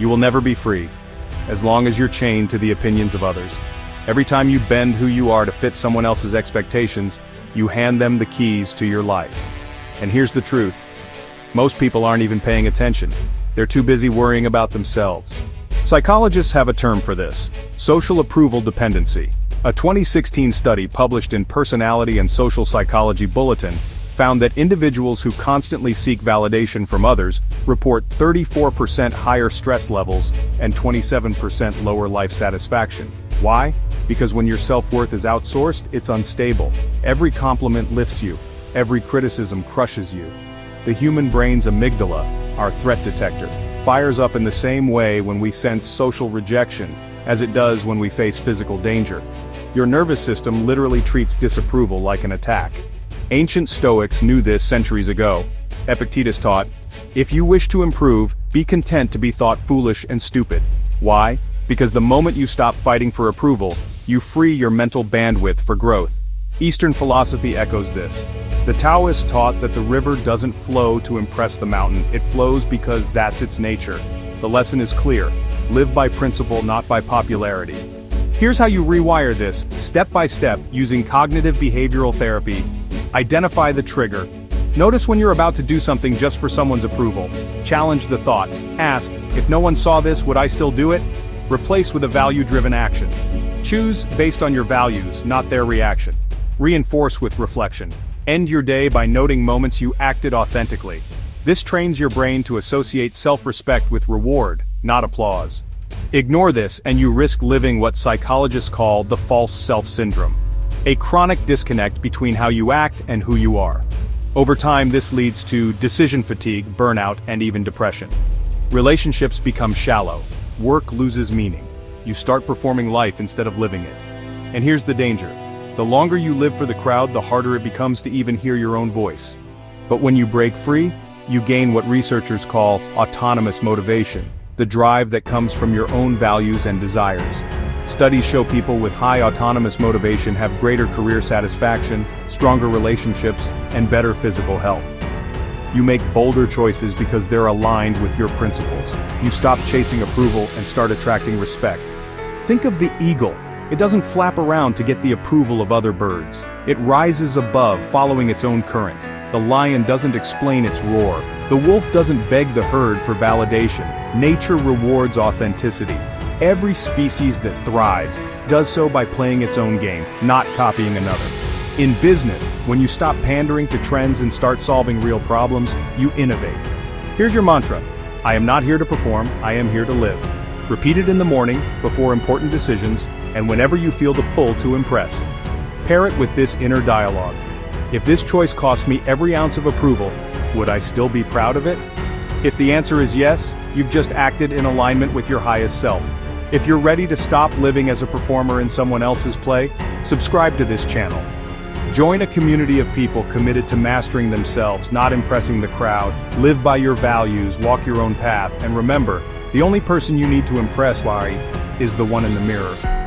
You will never be free, as long as you're chained to the opinions of others. Every time you bend who you are to fit someone else's expectations, you hand them the keys to your life. And here's the truth. Most people aren't even paying attention. They're too busy worrying about themselves. Psychologists have a term for this: social approval dependency. A 2016 study published in Personality and Social Psychology Bulletin found that individuals who constantly seek validation from others report 34% higher stress levels and 27% lower life satisfaction. Why? Because when your self-worth is outsourced, it's unstable. Every compliment lifts you. Every criticism crushes you. The human brain's amygdala, our threat detector, fires up in the same way when we sense social rejection as it does when we face physical danger. Your nervous system literally treats disapproval like an attack. Ancient Stoics knew this centuries ago. Epictetus taught, "If you wish to improve, be content to be thought foolish and stupid." Why? Because the moment you stop fighting for approval, you free your mental bandwidth for growth. Eastern philosophy echoes this. The Taoists taught that the river doesn't flow to impress the mountain, it flows because that's its nature. The lesson is clear: live by principle, not by popularity. Here's how you rewire this, step by step, using cognitive behavioral therapy. Identify the trigger. Notice when you're about to do something just for someone's approval. Challenge the thought. Ask, if no one saw this, would I still do it? Replace with a value-driven action. Choose based on your values, not their reaction. Reinforce with reflection. End your day by noting moments you acted authentically. This trains your brain to associate self-respect with reward, not applause. Ignore this and you risk living what psychologists call the false self syndrome. A chronic disconnect between how you act and who you are. Over time, this leads to decision fatigue, burnout, and even depression. Relationships become shallow. Work loses meaning. You start performing life instead of living it. And here's the danger. The longer you live for the crowd, the harder it becomes to even hear your own voice. But when you break free, you gain what researchers call autonomous motivation, the drive that comes from your own values and desires. Studies show people with high autonomous motivation have greater career satisfaction, stronger relationships, and better physical health. You make bolder choices because they're aligned with your principles. You stop chasing approval and start attracting respect. Think of the eagle. It doesn't flap around to get the approval of other birds. It rises above, following its own current. The lion doesn't explain its roar. The wolf doesn't beg the herd for validation. Nature rewards authenticity. Every species that thrives does so by playing its own game, not copying another. In business, when you stop pandering to trends and start solving real problems, you innovate. Here's your mantra: I am not here to perform, I am here to live. Repeat it in the morning, before important decisions, and whenever you feel the pull to impress. Pair it with this inner dialogue. If this choice cost me every ounce of approval, would I still be proud of it? If the answer is yes, you've just acted in alignment with your highest self. If you're ready to stop living as a performer in someone else's play, subscribe to this channel. Join a community of people committed to mastering themselves, not impressing the crowd. Live by your values, walk your own path, and remember, the only person you need to impress, is the one in the mirror.